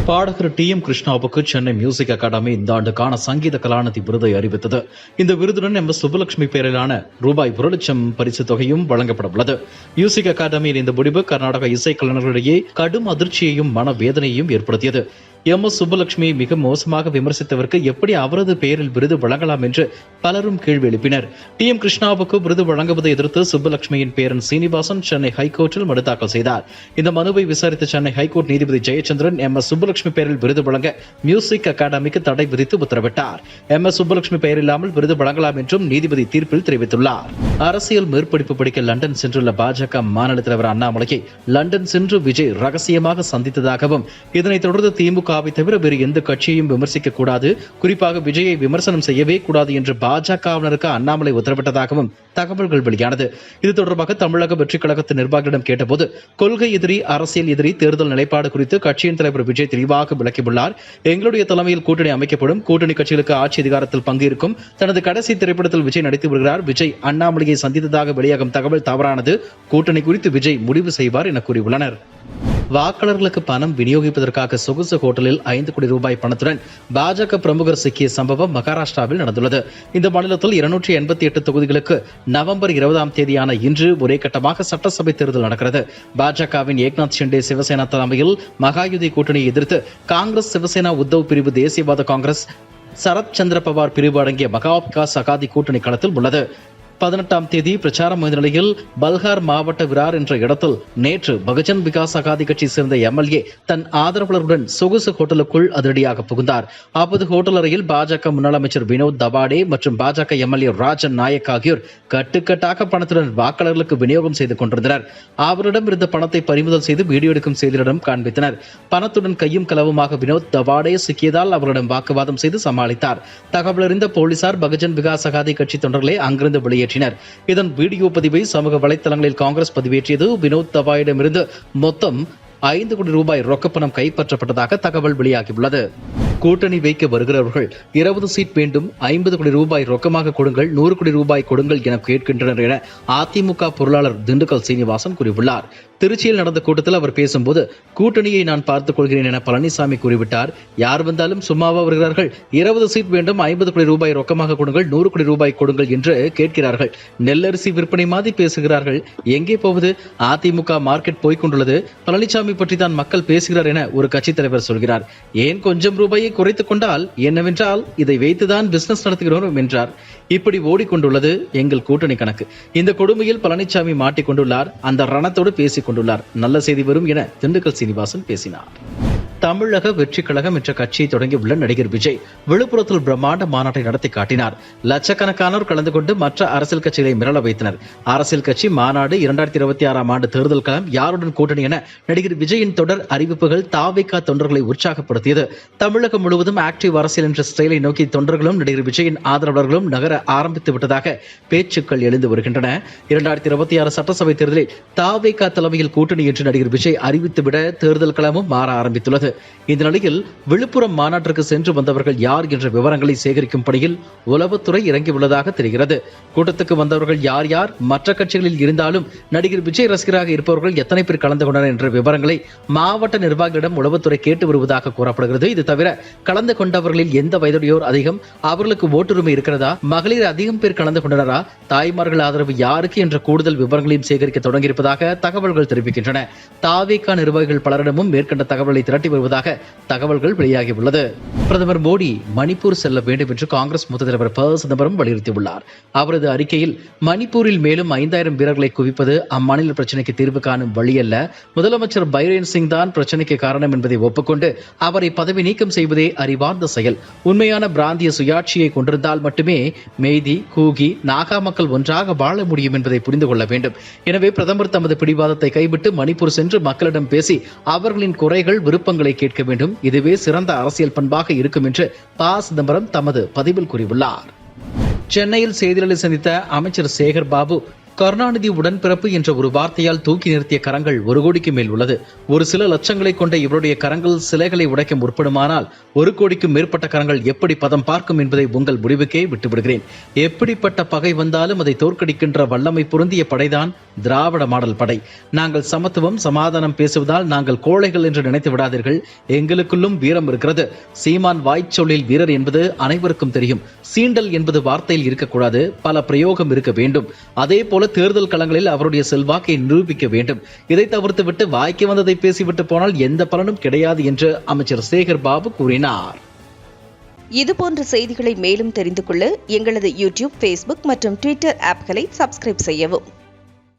பாடகர் TM. கிருஷ்ணாவுக்கு Chennai music academy இந்த ஆண்டுக்கான சங்கீத கலாநிதி விருதை அறிவித்தது. இந்த விருதுடன் எம். எஸ். சுப்புலட்சுமி பெயரிலான ரூபாய் 1 லட்சம் பரிசு தொகையும் வழங்கப்பட உள்ளது. மியூசிக் அகாடமியின் இந்த முடிவு கர்நாடக இசை கலைஞர்களிடையே கடும் அதிர்ச்சியையும் மனவேதனையையும் ஏற்படுத்தியது. எம். எஸ். சுப்புலட்சுமி மிக மோசமாக விமர்சித்தவருக்கு எப்படி அவரது பெயரில் விருது வழங்கலாம் என்று பலரும் கேள்வி எழுப்பினர். டி.எம். கிருஷ்ணாவுக்கு விருது வழங்குவதை எதிர்த்து சுப்புலட்சுமியின் பேரன் சீனிவாசன் சென்னை ஹைகோர்ட்டில் மனு தாக்கல் செய்தார். இந்த மனுவை விசாரித்த சென்னை ஹைகோர்ட் நீதிபதி ஜெயச்சந்திரன் எம். எஸ். சுப்புலட்சுமி பெயரில் விருது வழங்க மியூசிக் அகாடமிக்கு தடை விதித்து உத்தரவிட்டார். எம். எஸ். சுப்புலட்சுமி பெயரில்லாமல் விருது வழங்கலாம் என்றும் நீதிபதி தீர்ப்பில் தெரிவித்துள்ளார். அரசியல் மேற்படிப்பு படிக்க லண்டன் சென்றுள்ள பாஜக மாநில தலைவர் அண்ணாமலையை லண்டன் சென்று விஜய் ரகசியமாக சந்தித்ததாகவும் இதனைத் தொடர்ந்து திமுக தவிர வேறு எந்த கட்சியையும் விமர்சிக்க கூடாது, குறிப்பாக விஜயை விமர்சனம் செய்யவே கூடாது என்று பாஜகவினருக்கு அண்ணாமலை உத்தரவிட்டதாகவும் தகவல்கள் வெளியானது. இது தொடர்பாக தமிழக வெற்றிக் கழகத்தின் நிர்வாகிகளிடம் கேட்டபோது கொள்கை எதிரி, அரசியல் எதிரி, தேர்தல் நிலைப்பாடு குறித்து கட்சியின் தலைவர் விஜய் தெளிவாக விளக்கியுள்ளார். எங்களுடைய தலைமையில் கூட்டணி அமைக்கப்படும், கூட்டணி கட்சிகளுக்கு ஆட்சி அதிகாரத்தில் பங்கு இருக்கும். தனது கடைசி திரைப்படத்தில் விஜய் நடித்து வருகிறார். விஜய் அண்ணாமலையை சந்தித்ததாக வெளியாகும் தகவல் தவறானது. கூட்டணி குறித்து விஜய் முடிவு செய்வார் என கூறியுள்ளனர். வாக்காளர்களுக்கு பணம் விநியோகிப்பதற்காக சொகுசு ஹோட்டலில் 5 கோடி ரூபாய் பணத்துடன் பாஜக பிரமுகர் சிக்கிய சம்பவம் மகாராஷ்டிராவில் நடந்துள்ளது. இந்த மாநிலத்தில் 288 தொகுதிகளுக்கு நவம்பர் 20ஆம் தேதியான இன்று ஒரே கட்டமாக சட்டசபை தேர்தல் நடக்கிறது. பாஜகவின் ஏக்நாத் ஷிண்டே சிவசேனா தலைமையில் மகாயுதி கூட்டணியை எதிர்த்து காங்கிரஸ், சிவசேனா, உத்தவ் பிரிவு, தேசியவாத காங்கிரஸ், சரத் சந்திர பவார் பிரிவு அடங்கிய மகா விகாஸ் அகாதி கூட்டணி களத்தில் உள்ளது. 18ஆம் தேதி பிரச்சாரம் முடிந்த நிலையில் பல்கார் மாவட்ட விரார் என்ற இடத்தில் நேற்று பகுஜன் விகாஸ் அகாதி கட்சி சேர்ந்த எம்எல்ஏ தன் ஆதரவாளருடன் சொகுசு ஹோட்டலுக்குள் அதிரடியாக புகுந்தார். அப்போது ஹோட்டல் அறையில் பாஜக முன்னாள் அமைச்சர் வினோத் தவாடே மற்றும் பாஜக எம்எல்ஏ ராஜன் நாயக் ஆகியோர் கட்டுக்கட்டாக பணத்துடன் வாக்காளர்களுக்கு விநியோகம் செய்து கொண்டிருந்தனர். அவரிடம் இருந்த பணத்தை பறிமுதல் செய்து வீடியோ எடுக்கும் செய்தியிடம் காண்பித்தனர். பணத்துடன் கையும் களவுமாக வினோத் தவாடே சிக்கியதால் அவரிடம் வாக்குவாதம் செய்து சமாளித்தார். தகவல் அறிந்த போலீசார் பகுஜன் விகாஸ் அகாதி கட்சி தொண்டர்களை அங்கிருந்து வெளியேற்றினர். இதன் வீடியோ பதிவை சமூக வலைதளங்களில் காங்கிரஸ் பதிவேற்றியது. வினோத் தவாயிடமிருந்து மொத்தம் 5 கோடி ரூபாய் ரொக்கப்பணம் கைப்பற்றப்பட்டதாக தகவல் வெளியாகியுள்ளது. கூட்டணி வைக்க வருகிறவர்கள் 20 சீட் வேண்டும், 50 கோடி ரூபாய் ரொக்கமாக கொடுங்கள், 100 கோடி ரூபாய் கொடுங்கள் என கேட்கின்றனர் என அதிமுக பொருளாளர் திண்டுக்கல் சீனிவாசன் கூறியுள்ளார். திருச்சியில் நடந்த கூட்டத்தில் அவர் பேசும்போது கூட்டணியை நான் பார்த்துக் கொள்கிறேன் என பழனிசாமி கூறிவிட்டார். யார் வந்தாலும் சும்மாவா வருகிறார்கள்? 20 சீட் வேண்டும், 50 கோடி ரூபாய் ரொக்கமாக கொடுங்கள், 100 கோடி ரூபாய் கொடுங்கள் என்று கேட்கிறார்கள். நெல்லரிசி விற்பனை மாதிரி பேசுகிறார்கள். எங்கே போவது? அதிமுக மார்க்கெட் போய்கொண்டுள்ளது. பழனிசாமி பற்றி தான் மக்கள் பேசுகிறார் என ஒரு கட்சித் தலைவர் சொல்கிறார். ஏன் கொஞ்சம் ரூபாயை குறைத்துக் கொண்டால் என்னவென்றால் இதை வைத்துதான் பிசினஸ் நடத்துகிறோம் என்றார். இப்படி ஓடிக்கொண்டுள்ளது எங்கள் கூட்டணி கணக்கு. இந்த கொடுமையில் பழனிசாமி மாட்டிக்கொண்டுள்ளார். அந்த ரணத்தோடு பேசிக் கொண்டுள்ளார். நல்ல செய்தி வரும் என திண்டுக்கல் சீனிவாசன் பேசினார். தமிழக வெற்றிக் கழகம் என்ற கட்சியை தொடங்கியுள்ள நடிகர் விஜய் விழுப்புரத்தில் பிரம்மாண்ட மாநாட்டை நடத்தி காட்டினார். லட்சக்கணக்கானோர் கலந்து கொண்டு மற்ற அரசியல் கட்சிகளை மிரள வைத்தனர். அரசியல் கட்சி மாநாடு, 2026ஆம் ஆண்டு தேர்தல் களம், யாருடன் கூட்டணி என நடிகர் விஜயின் தொடர் அறிவிப்புகள் தாவேகா தொண்டர்களை உற்சாகப்படுத்தியது. தமிழகம் முழுவதும் ஆக்டிவ் அரசியல் என்ற ஸ்டைலை நோக்கி தொண்டர்களும் நடிகர் விஜயின் ஆதரவாளர்களும் நகர ஆரம்பித்து விட்டதாக பேச்சுக்கள் எழுந்து வருகின்றன. 2026 சட்டசபை தேர்தலில் தாவேகா தலைமையில் கூட்டணி என்று நடிகர் விஜய் அறிவித்துவிட தேர்தல் களமும் மாற ஆரம்பித்துள்ளது. இந்த நிலையில் விழுப்புரம் மாநாட்டிற்கு சென்று வந்தவர்கள் யார் என்ற விவரங்களை சேகரிக்கும் பணியில் உளவுத்துறை இறங்கியுள்ளதாக தெரிகிறது. கூட்டத்துக்கு வந்தவர்கள் யார் யார், மற்ற கட்சிகளில் இருந்தாலும் நடிகர் விஜய் ரசிகராக இருப்பவர்கள் எத்தனை பேர் கலந்து கொண்டனர் என்ற விவரங்களை மாவட்ட நிர்வாகிகளிடம் உளவுத்துறை கேட்டு வருவதாக கூறப்படுகிறது. இது தவிர கலந்து கொண்டவர்களில் எந்த வயதுடையோர் அதிகம், அவர்களுக்கு ஓட்டுரிமை இருக்கிறதா, மகளிர் அதிகம் பேர் கலந்து கொண்டனரா, தாய்மார்கள் ஆதரவு யாருக்கு என்ற கூடுதல் விவரங்களையும் சேகரிக்க தொடங்கியிருப்பதாக தகவல்கள் தெரிவிக்கின்றன. தாவேகா நிர்வாகிகள் பலரிடமும் மேற்கண்ட தகவலை திரட்டி வருவதாக தகவல்கள் வெளியாகியுள்ளது. பிரதமர் மோடி மணிப்பூர் செல்ல வேண்டும் என்று காங்கிரஸ் மூத்த தலைவர் ப. சிதம்பரம் வலியுறுத்தியுள்ளார். அவரது அறிக்கையில் மணிப்பூரில் மேலும் 5000 வீரர்களை குவிப்பது அம்மாநில பிரச்சனைக்கு தீர்வு காணும் வழியல்ல. முதலமைச்சர் பைரேன் சிங் தான் பிரச்சனைக்கு காரணம் என்பதை ஒப்புக்கொண்டு அவரை பதவி நீக்கம் செய்வதே அறிவார்ந்த செயல். உண்மையான பிராந்திய சுயாட்சியை கொண்டிருந்தால் மட்டுமே மெய்தி, கூகி, நாகா மக்கள் ஒன்றாக வாழ முடியும் என்பதை புரிந்து கொள்ள வேண்டும். எனவே பிரதமர் தமது பிடிவாதத்தை கைவிட்டு மணிப்பூர் சென்று மக்களிடம் பேசி அவர்களின் குறைகள், விருப்பங்களை கேட்க வேண்டும். இதுவே சிறந்த அரசியல் பண்பாக இருக்கும் என்று ப. சிதம்பரம் தமது பதிவில் கூறியுள்ளார். சென்னையில் செய்தியாளர்களை சந்தித்த அமைச்சர் சேகர் பாபு கருணாநிதி உடன்பிறப்பு என்ற ஒரு வார்த்தையால் தூக்கி நிறுத்திய கரங்கள் 1 கோடிக்கு மேல் உள்ளது. ஒரு சில லட்சங்களை கொண்ட இவருடைய கரங்கள் சிலைகளை உடைக்க முற்படுமானால் 1 கோடிக்கும் மேற்பட்ட கரங்கள் எப்படி பதம் பார்க்கும் என்பதை உங்கள் முடிவுக்கே விட்டுவிடுகிறேன். எப்படிப்பட்ட பகை வந்தாலும் அதை தோற்கடிக்கின்ற வல்லமை பொருந்திய படைதான் திராவிட மாடல் படை. நாங்கள் சமத்துவம் சமாதானம் பேசுவதால் நாங்கள் கோழைகள் என்று நினைத்து விடாதீர்கள். எங்களுக்குள்ளும் வீரம் இருக்கிறது. சீமான் வாய்ச்சொல்லில் வீரர் என்பது அனைவருக்கும் தெரியும். சீண்டல் என்பது வார்த்தையில் இருக்கக்கூடாது, பல பிரயோகம் இருக்க வேண்டும். அதே போல தேர்தல் களங்களில் அவருடைய செல்வாக்கை நிரூபிக்க வேண்டும். இதை தவிர்த்துவிட்டு வாய்க்கு வந்ததை பேசிவிட்டு போனால் எந்த பலனும் கிடையாது என்று அமைச்சர் சேகர் பாபு கூறினார். இதுபோன்ற செய்திகளை மேலும் தெரிந்து கொள்ள எங்களது யூடியூப், Facebook மற்றும் Twitter ஆப்களை சப்ஸ்கிரைப் செய்யவும்.